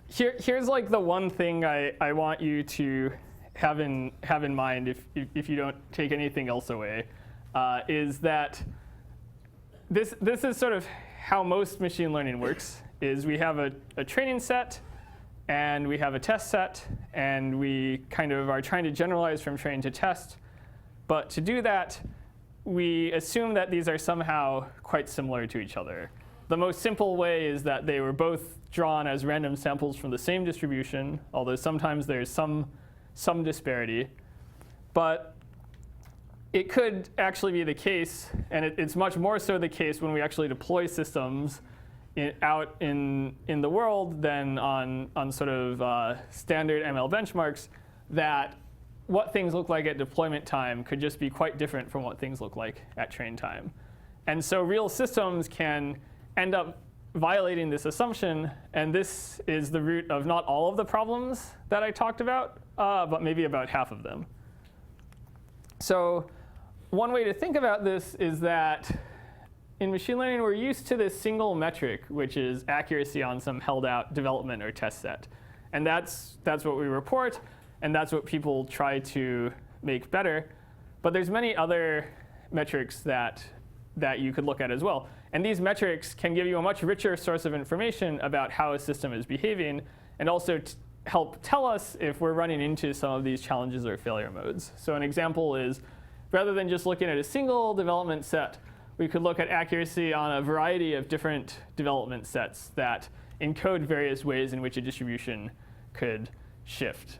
here's like the one thing I want you to have in mind if you don't take anything else away, is that this is sort of how most machine learning works. Is we have a training set and we have a test set, and we kind of are trying to generalize from train to test. But to do that, we assume that these are somehow quite similar to each other. The most simple way is that they were both drawn as random samples from the same distribution, although sometimes there's some disparity. But it could actually be the case, and it's much more so the case when we actually deploy systems out in the world than on sort of standard ML benchmarks, that what things look like at deployment time could just be quite different from what things look like at train time. And so real systems can end up violating this assumption, and this is the root of not all of the problems that I talked about, but maybe about half of them. So one way to think about this is that in machine learning, we're used to this single metric, which is accuracy on some held out development or test set. And that's what we report, and that's what people try to make better. But there's many other metrics that you could look at as well. And these metrics can give you a much richer source of information about how a system is behaving, and also help tell us if we're running into some of these challenges or failure modes. So an example is, rather than just looking at a single development set, we could look at accuracy on a variety of different development sets that encode various ways in which a distribution could shift.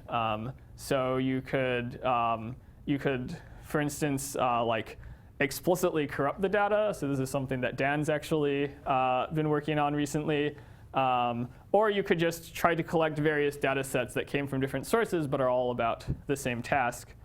So you could, for instance, like explicitly corrupt the data. So this is something that Dan's actually been working on recently. Or you could just try to collect various data sets that came from different sources but are all about the same task.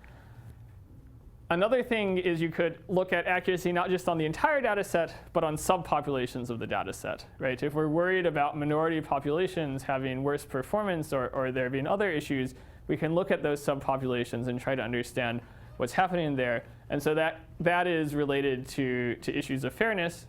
Another thing is you could look at accuracy not just on the entire data set, but on subpopulations of the data set, right? If we're worried about minority populations having worse performance or there being other issues, we can look at those subpopulations and try to understand what's happening there. And so that is related to issues of fairness.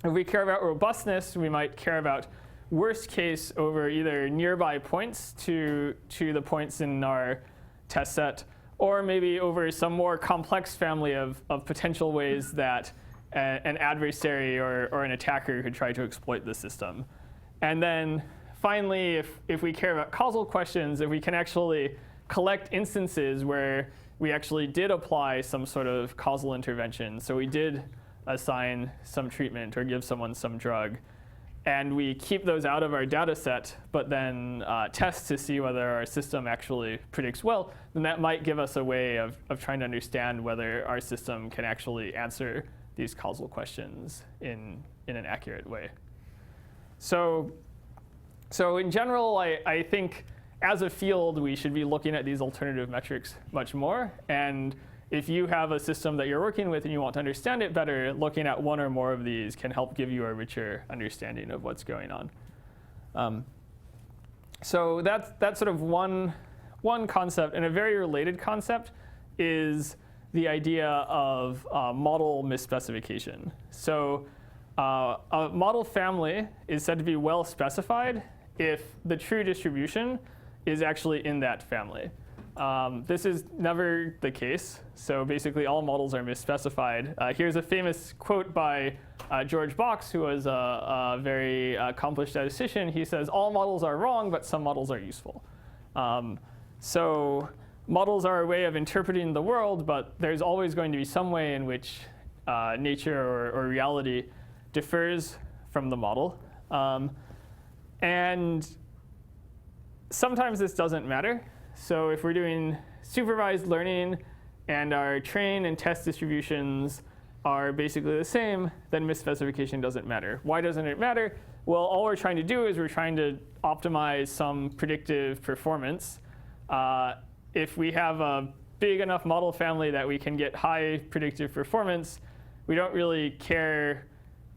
If we care about robustness, we might care about worst case over either nearby points to the points in our test set, or maybe over some more complex family of potential ways that an adversary or an attacker could try to exploit the system. And then finally, if we care about causal questions, if we can actually collect instances where we actually did apply some sort of causal intervention, so we did assign some treatment or give someone some drug, and we keep those out of our data set, but then test to see whether our system actually predicts well, then that might give us a way of trying to understand whether our system can actually answer these causal questions in an accurate way. So in general, I think as a field, we should be looking at these alternative metrics much more. And if you have a system that you're working with and you want to understand it better, looking at one or more of these can help give you a richer understanding of what's going on. So that's sort of one concept. And a very related concept is the idea of model misspecification. So a model family is said to be well specified if the true distribution is actually in that family. This is never the case. So basically, all models are misspecified. Here's a famous quote by George Box, who was a very accomplished statistician. He says, all models are wrong, but some models are useful. So models are a way of interpreting the world, but there's always going to be some way in which nature or reality differs from the model. And sometimes this doesn't matter. So if we're doing supervised learning and our train and test distributions are basically the same, then misspecification doesn't matter. Why doesn't it matter? Well, all we're trying to do is we're trying to optimize some predictive performance. If we have a big enough model family that we can get high predictive performance, we don't really care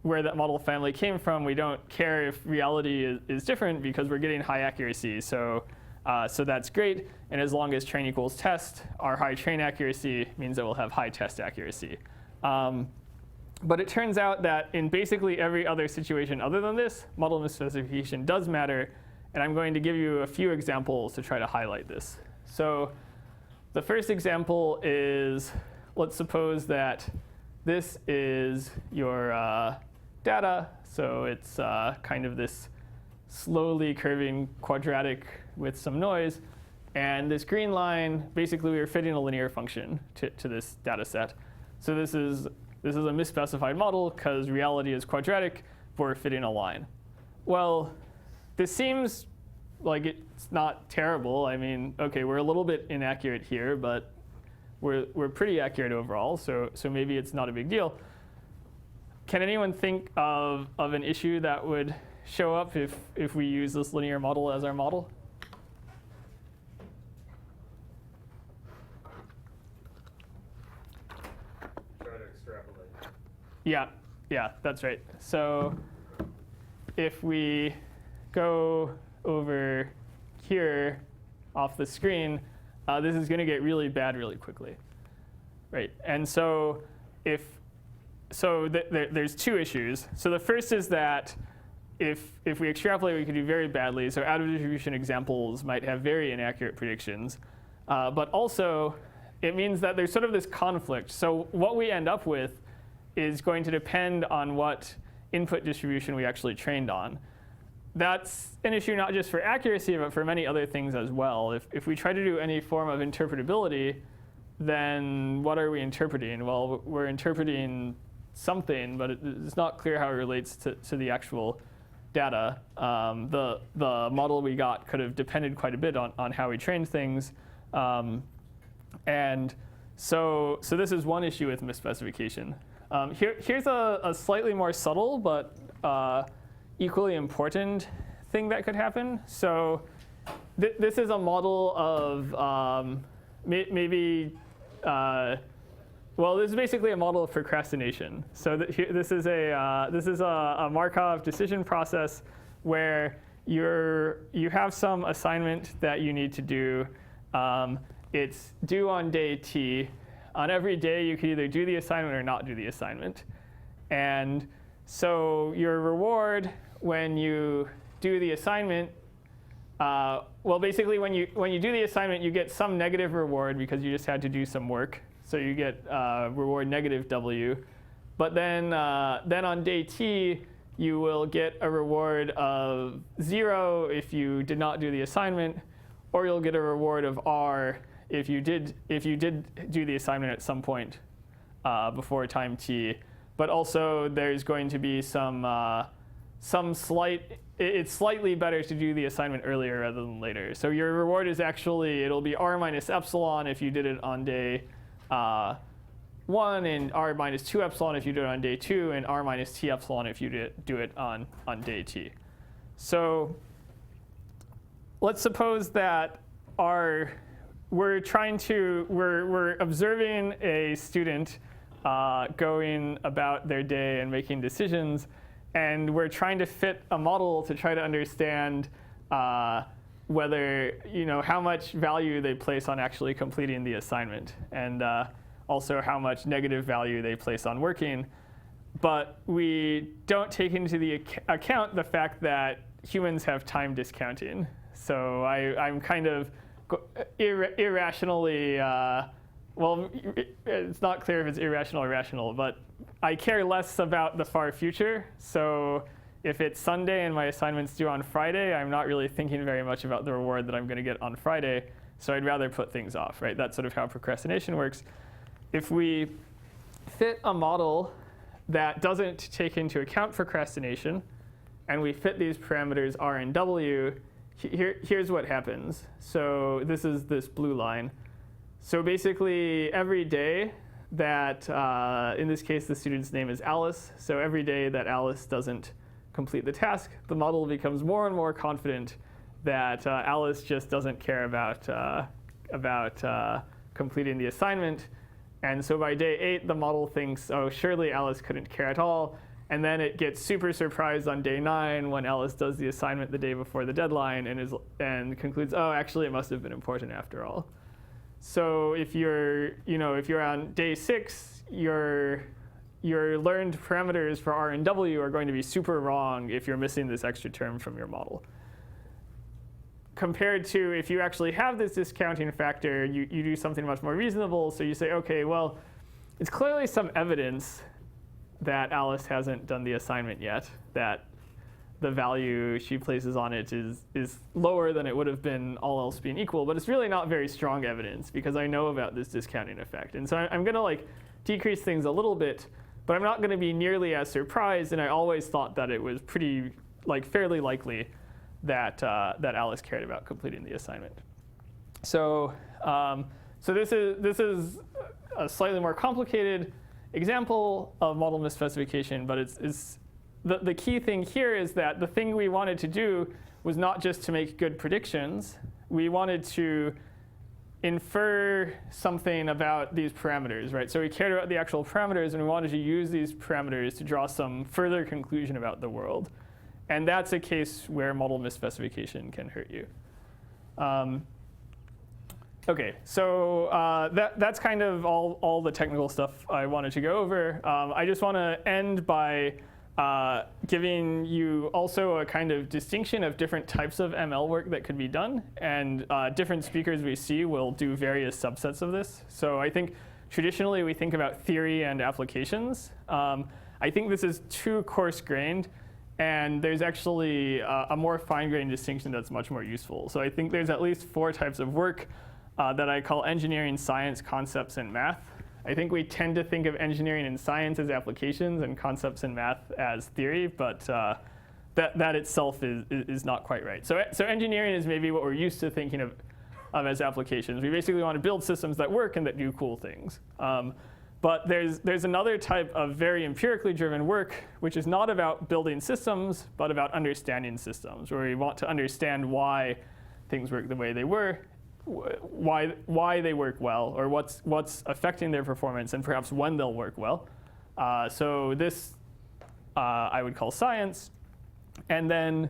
where that model family came from. We don't care if reality is different because we're getting high accuracy. So that's great. And as long as train equals test, our high train accuracy means that we'll have high test accuracy. But it turns out that in basically every other situation other than this, model misspecification does matter. And I'm going to give you a few examples to try to highlight this. So the first example is, let's suppose that this is your data. So it's kind of this slowly curving quadratic with some noise. And this green line, basically we are fitting a linear function to this data set. So this is a misspecified model because reality is quadratic, but we're fitting a line. Well, this seems like it's not terrible. I mean, OK, we're a little bit inaccurate here, but we're pretty accurate overall. So maybe it's not a big deal. Can anyone think of an issue that would show up if we use this linear model as our model? Try to extrapolate. Yeah, that's right. So if we go over here off the screen, this is going to get really bad really quickly, right? And so there's two issues. So the first is that if we extrapolate, we could do very badly. So out of distribution examples might have very inaccurate predictions. But also, it means that there's sort of this conflict. So what we end up with is going to depend on what input distribution we actually trained on. That's an issue not just for accuracy, but for many other things as well. If we try to do any form of interpretability, then what are we interpreting? Well, we're interpreting something, but it's not clear how it relates to the actual data. The model we got could have depended quite a bit on how we trained things. And so this is one issue with misspecification. Here's a slightly more subtle but equally important thing that could happen. So this is a model of well, this is basically a model of procrastination. So this is a Markov decision process where you have some assignment that you need to do. It's due on day T. On every day, you can either do the assignment or not do the assignment. And so your reward when you do the assignment, well, basically when you do the assignment, you get some negative reward because you just had to do some work. So you get reward negative W. But then on day T, you will get a reward of 0 if you did not do the assignment, or you'll get a reward of R if you did do the assignment at some point before time T. But also there's going to be some slight. It's slightly better to do the assignment earlier rather than later. So your reward is actually, it'll be R minus epsilon if you did it on day 1, and R minus 2 epsilon if you do it on day 2, and R minus T epsilon if you do it on day T. So let's suppose that we're observing a student going about their day and making decisions, and we're trying to fit a model to try to understand whether, how much value they place on actually completing the assignment, and also how much negative value they place on working. But we don't take into the account the fact that humans have time discounting. So I'm kind of irrationally, well, it's not clear if it's irrational or rational, but I care less about the far future. So if it's Sunday and my assignment's due on Friday, I'm not really thinking very much about the reward that I'm going to get on Friday. So I'd rather put things off, right? That's sort of how procrastination works. If we fit a model that doesn't take into account procrastination, and we fit these parameters R and W, here's what happens. So this is this blue line. So basically, every day that, in this case, the student's name is Alice. So every day that Alice doesn't complete the task, the model becomes more and more confident that Alice just doesn't care about completing the assignment. And so by day 8, the model thinks, oh, surely Alice couldn't care at all. And then it gets super surprised on day 9 when Alice does the assignment the day before the deadline and concludes, oh, actually, it must have been important after all. So if you're on day 6, your learned parameters for R and W are going to be super wrong if you're missing this extra term from your model. Compared to if you actually have this discounting factor, you do something much more reasonable. So you say, OK, well, it's clearly some evidence that Alice hasn't done the assignment yet, that the value she places on it is lower than it would have been all else being equal. But it's really not very strong evidence because I know about this discounting effect. And so I'm going to decrease things a little bit, but I'm not going to be nearly as surprised. And I always thought that it was pretty, fairly likely that Alice cared about completing the assignment. So this is a slightly more complicated example of model misspecification, but it's the key thing here is that the thing we wanted to do was not just to make good predictions. We wanted to infer something about these parameters, right? So we cared about the actual parameters, and we wanted to use these parameters to draw some further conclusion about the world. And that's a case where model misspecification can hurt you. OK, so that's kind of all the technical stuff I wanted to go over. I just want to end by giving you also a kind of distinction of different types of ML work that could be done. And different speakers we see will do various subsets of this. So I think traditionally we think about theory and applications. I think this is too coarse-grained. And there's actually a more fine-grained distinction that's much more useful. So I think there's at least 4 types of work that I call engineering, science, concepts, and math. I think we tend to think of engineering and science as applications and concepts in math as theory, but that itself is not quite right. So engineering is maybe what we're used to thinking of as applications. We basically want to build systems that work and that do cool things. But there's another type of very empirically driven work, which is not about building systems, but about understanding systems, where we want to understand why things work the way they were, why they work well, or what's affecting their performance, and perhaps when they'll work well. So this I would call science. And then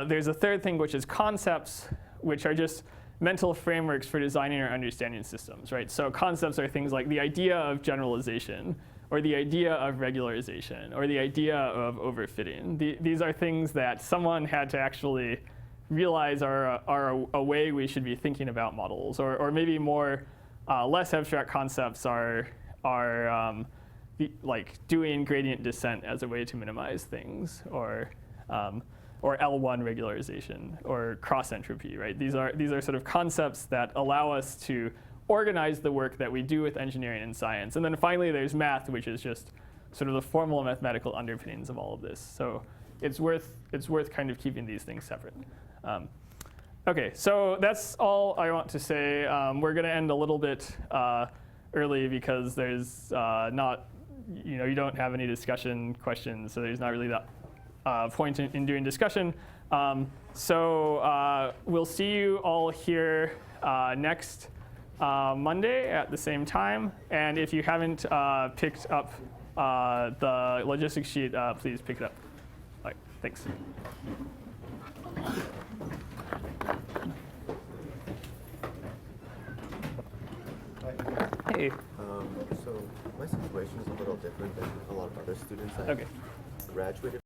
there's a third thing, which is concepts, which are just mental frameworks for designing or understanding systems, right? So concepts are things like the idea of generalization, or the idea of regularization, or the idea of overfitting. These are things that someone had to actually realize are a way we should be thinking about models, or maybe more less abstract concepts are like doing gradient descent as a way to minimize things, or L1 regularization, or cross entropy, right? These are sort of concepts that allow us to organize the work that we do with engineering and science. And then finally, there's math, which is just sort of the formal mathematical underpinnings of all of this. So it's worth kind of keeping these things separate. OK, so that's all I want to say. We're going to end a little bit early because there's not, you don't have any discussion questions, so there's not really that point in doing discussion. So we'll see you all here next Monday at the same time. And if you haven't picked up the logistics sheet, please pick it up. All right, thanks. Hey. So my situation is a little different than a lot of other students. I OK. graduated